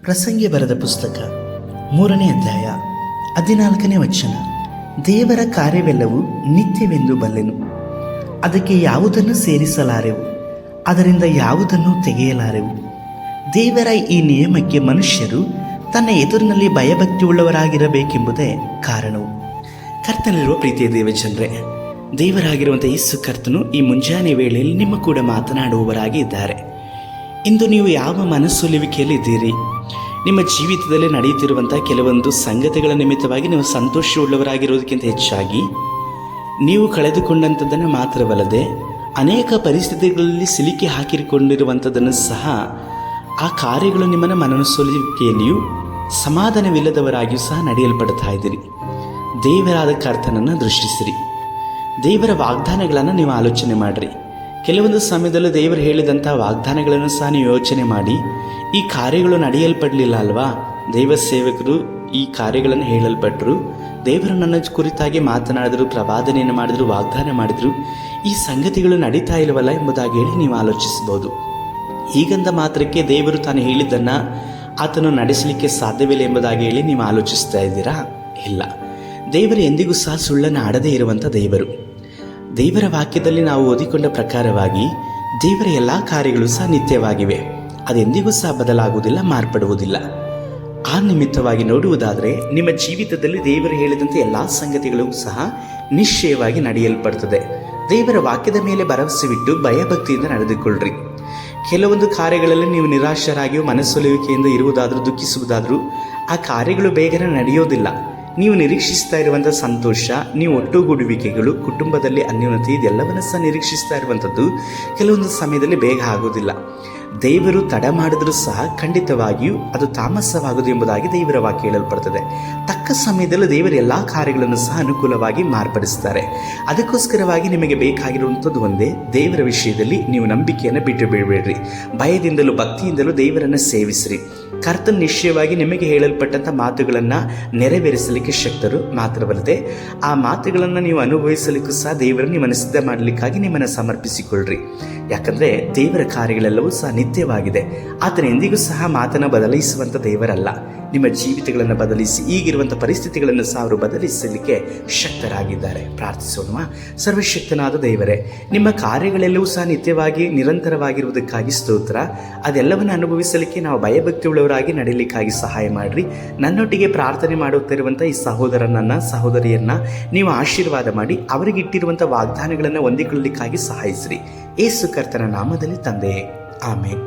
ಪ್ರಸಂಗಿ ಬರೆದ ಪುಸ್ತಕ 3ನೇ ಅಧ್ಯಾಯ 14ನೇ ವಚನ. ದೇವರ ಕಾರ್ಯವೆಲ್ಲವೂ ನಿತ್ಯವೆಂದು ಬಲ್ಲೆನು, ಅದಕ್ಕೆ ಯಾವುದನ್ನು ಸೇರಿಸಲಾರೆವು, ಅದರಿಂದ ಯಾವುದನ್ನು ತೆಗೆಯಲಾರೆವು. ದೇವರ ಈ ನಿಯಮಕ್ಕೆ ಮನುಷ್ಯರು ತನ್ನ ಎದುರಿನಲ್ಲಿ ಭಯಭಕ್ತಿಯುಳ್ಳವರಾಗಿರಬೇಕೆಂಬುದೇ ಕಾರಣವು. ಕರ್ತನಲ್ಲಿರುವ ಪ್ರೀತಿಯ ದೇವಜನರೇ, ದೇವರಾಗಿರುವಂಥ ಯೇಸು ಕರ್ತನು ಈ ಮುಂಜಾನೆ ವೇಳೆಯಲ್ಲಿ ನಿಮ್ಮ ಕೂಡ ಮಾತನಾಡುವವರಾಗಿ ಇದ್ದಾರೆ. ಇಂದು ನೀವು ಯಾವ ಮನಸ್ಸೊಲಿವಿಕೆಯಲ್ಲಿ ಇದ್ದೀರಿ? ನಿಮ್ಮ ಜೀವಿತದಲ್ಲಿ ನಡೆಯುತ್ತಿರುವಂಥ ಕೆಲವೊಂದು ಸಂಗತಿಗಳ ನಿಮಿತ್ತವಾಗಿ ನೀವು ಸಂತೋಷವುಳ್ಳವರಾಗಿರೋದಕ್ಕಿಂತ ಹೆಚ್ಚಾಗಿ ನೀವು ಕಳೆದುಕೊಂಡಂಥದ್ದನ್ನು ಮಾತ್ರವಲ್ಲದೆ ಅನೇಕ ಪರಿಸ್ಥಿತಿಗಳಲ್ಲಿ ಸಿಲುಕಿ ಹಾಕಿಕೊಂಡಿರುವಂಥದ್ದನ್ನು ಸಹ ಆ ಕಾರ್ಯಗಳು ನಿಮ್ಮನ್ನು ಮನಸ್ಸೊಲಿವಿಕೆಯಲ್ಲಿಯೂ ಸಮಾಧಾನವಿಲ್ಲದವರಾಗಿಯೂ ಸಹ ನಡೆಯಲ್ಪಡ್ತಾ ಇದ್ದೀರಿ. ದೇವರಾದ ಕರ್ತನನ್ನು ದೃಷ್ಟಿಸಿರಿ. ದೇವರ ವಾಗ್ದಾನಗಳನ್ನು ನೀವು ಆಲೋಚನೆ ಮಾಡಿರಿ. ಕೆಲವೊಂದು ಸಮಯದಲ್ಲೂ ದೇವರು ಹೇಳಿದಂಥ ವಾಗ್ದಾನಗಳನ್ನು ಸಹ ನೀವು ಯೋಚನೆ ಮಾಡಿ, ಈ ಕಾರ್ಯಗಳು ನಡೆಯಲ್ಪಡಲಿಲ್ಲ ಅಲ್ವಾ, ದೈವ ಸೇವಕರು ಈ ಕಾರ್ಯಗಳನ್ನು ಹೇಳಲ್ಪಟ್ಟರು, ದೇವರು ನನ್ನ ಕುರಿತಾಗಿ ಮಾತನಾಡಿದ್ರು, ಪ್ರವಾದನೆಯನ್ನು ಮಾಡಿದ್ರು, ವಾಗ್ದಾನ ಮಾಡಿದ್ರು, ಈ ಸಂಗತಿಗಳು ನಡೀತಾ ಇಲ್ಲವಲ್ಲ ಎಂಬುದಾಗಿ ಹೇಳಿ ನೀವು ಆಲೋಚಿಸಬಹುದು. ಹೀಗಂದ ಮಾತ್ರಕ್ಕೆ ದೇವರು ತಾನು ಹೇಳಿದ್ದನ್ನು ಆತನು ನಡೆಸಲಿಕ್ಕೆ ಸಾಧ್ಯವಿಲ್ಲ ಎಂಬುದಾಗಿ ಹೇಳಿ ನೀವು ಆಲೋಚಿಸ್ತಾ ಇದ್ದೀರಾ? ಇಲ್ಲ, ದೇವರು ಎಂದಿಗೂ ಸಹ ಸುಳ್ಳನ್ನು ಆಡದೇ ಇರುವಂಥ ದೇವರು. ದೇವರ ವಾಕ್ಯದಲ್ಲಿ ನಾವು ಓದಿಕೊಂಡ ಪ್ರಕಾರವಾಗಿ ದೇವರ ಎಲ್ಲ ಕಾರ್ಯಗಳು ಸಹ ನಿತ್ಯವಾಗಿವೆ. ಅದೆಂದಿಗೂ ಸಹ ಬದಲಾಗುವುದಿಲ್ಲ, ಮಾರ್ಪಡುವುದಿಲ್ಲ. ಆ ನಿಮಿತ್ತವಾಗಿ ನೋಡುವುದಾದರೆ ನಿಮ್ಮ ಜೀವಿತದಲ್ಲಿ ದೇವರು ಹೇಳಿದಂತೆ ಎಲ್ಲ ಸಂಗತಿಗಳು ಸಹ ನಿಶ್ಚಯವಾಗಿ ನಡೆಯಲ್ಪಡ್ತದೆ. ದೇವರ ವಾಕ್ಯದ ಮೇಲೆ ಭರವಸೆವಿಟ್ಟು ಭಯಭಕ್ತಿಯಿಂದ ನಡೆದುಕೊಳ್ಳ್ರಿ. ಕೆಲವೊಂದು ಕಾರ್ಯಗಳಲ್ಲಿ ನೀವು ನಿರಾಶರಾಗಿಯೂ ಮನಸ್ಸೊಲಿವಿಕೆಯಿಂದ ಇರುವುದಾದರೂ ದುಃಖಿಸುವುದಾದರೂ ಆ ಕಾರ್ಯಗಳು ಬೇಗನೆ ನಡೆಯೋದಿಲ್ಲ. ನೀವು ನಿರೀಕ್ಷಿಸ್ತಾ ಇರುವಂಥ ಸಂತೋಷ, ನೀವು ಒಟ್ಟುಗೂಡುವಿಕೆಗಳು, ಕುಟುಂಬದಲ್ಲಿ ಅನ್ಯೋನ್ಯತೆ, ಇದೆಲ್ಲವನ್ನ ಸಹ ನಿರೀಕ್ಷಿಸ್ತಾ ಇರುವಂಥದ್ದು ಕೆಲವೊಂದು ಸಮಯದಲ್ಲಿ ಬೇಗ ಆಗೋದಿಲ್ಲ. ದೇವರು ತಡ ಮಾಡಿದ್ರೂ ಸಹ ಖಂಡಿತವಾಗಿಯೂ ಅದು ತಾಮಸವಾಗುವುದು ಎಂಬುದಾಗಿ ದೇವರ ವಾಕ್ಯ ಹೇಳಲ್ಪಡ್ತದೆ. ತಕ್ಕ ಸಮಯದಲ್ಲಿ ದೇವರು ಎಲ್ಲ ಕಾರ್ಯಗಳನ್ನು ಸಹ ಅನುಕೂಲವಾಗಿ ಮಾರ್ಪಡಿಸ್ತಾರೆ. ಅದಕ್ಕೋಸ್ಕರವಾಗಿ ನಿಮಗೆ ಬೇಕಾಗಿರುವಂಥದ್ದು ಒಂದೇ, ದೇವರ ವಿಷಯದಲ್ಲಿ ನೀವು ನಂಬಿಕೆಯನ್ನು ಬಿಟ್ಟು ಬಿಡಬೇಡ್ರಿ. ಭಯದಿಂದಲೂ ಭಕ್ತಿಯಿಂದಲೂ ದೇವರನ್ನು ಸೇವಿಸ್ರಿ. ಕರ್ತನ ನಿಶ್ಚಯವಾಗಿ ನಿಮಗೆ ಹೇಳಲ್ಪಟ್ಟಂಥ ಮಾತುಗಳನ್ನು ನೆರವೇರಿಸಲಿಕ್ಕೆ ಶಕ್ತರು. ಮಾತ್ರವಲ್ಲದೆ ಆ ಮಾತುಗಳನ್ನು ನೀವು ಅನುಭವಿಸಲಿಕ್ಕೂ ಸಹ ದೇವರನ್ನು ನಿಮ್ಮನ್ನು ಸಿದ್ಧ ಮಾಡಲಿಕ್ಕಾಗಿ ನಿಮ್ಮನ್ನು ಸಮರ್ಪಿಸಿಕೊಳ್ಳ್ರಿ. ಯಾಕಂದರೆ ದೇವರ ಕಾರ್ಯಗಳೆಲ್ಲವೂ ಸಹ ನಿತ್ಯವಾಗಿದೆ. ಆತನ ಎಂದಿಗೂ ಸಹ ಮಾತನ್ನು ಬದಲಿಸುವಂಥ ದೇವರಲ್ಲ. ನಿಮ್ಮ ಜೀವಿತಗಳನ್ನು ಬದಲಿಸಿ ಈಗಿರುವಂಥ ಪರಿಸ್ಥಿತಿಗಳನ್ನು ಸಹ ಅವರು ಬದಲಿಸಲಿಕ್ಕೆ ಶಕ್ತರಾಗಿದ್ದಾರೆ. ಪ್ರಾರ್ಥಿಸೋಣ. ಸರ್ವಶಕ್ತನಾದ ದೇವರೇ, ನಿಮ್ಮ ಕಾರ್ಯಗಳೆಲ್ಲವೂ ಸಹ ನಿತ್ಯವಾಗಿ ನಿರಂತರವಾಗಿರುವುದಕ್ಕಾಗಿ ಸ್ತೋತ್ರ. ಅದೆಲ್ಲವನ್ನು ಅನುಭವಿಸಲಿಕ್ಕೆ ನಾವು ಭಯಭಕ್ತಿಯುಳ್ಳವರಾಗಿ ನಡೆಯಲಿಕ್ಕಾಗಿ ಸಹಾಯ ಮಾಡಿರಿ. ನನ್ನೊಟ್ಟಿಗೆ ಪ್ರಾರ್ಥನೆ ಮಾಡುತ್ತಿರುವಂಥ ಈ ಸಹೋದರಿಯನ್ನ ನೀವು ಆಶೀರ್ವಾದ ಮಾಡಿ ಅವರಿಗಿಟ್ಟಿರುವಂಥ ವಾಗ್ದಾನಗಳನ್ನು ಹೊಂದಿಕೊಳ್ಳಲಿಕ್ಕಾಗಿ ಸಹಾಯಿಸಿರಿ. ಯೇಸು ಕರ್ತನ ನಾಮದಲ್ಲಿ ತಂದೆಯೇ, ಆಮೇನ್.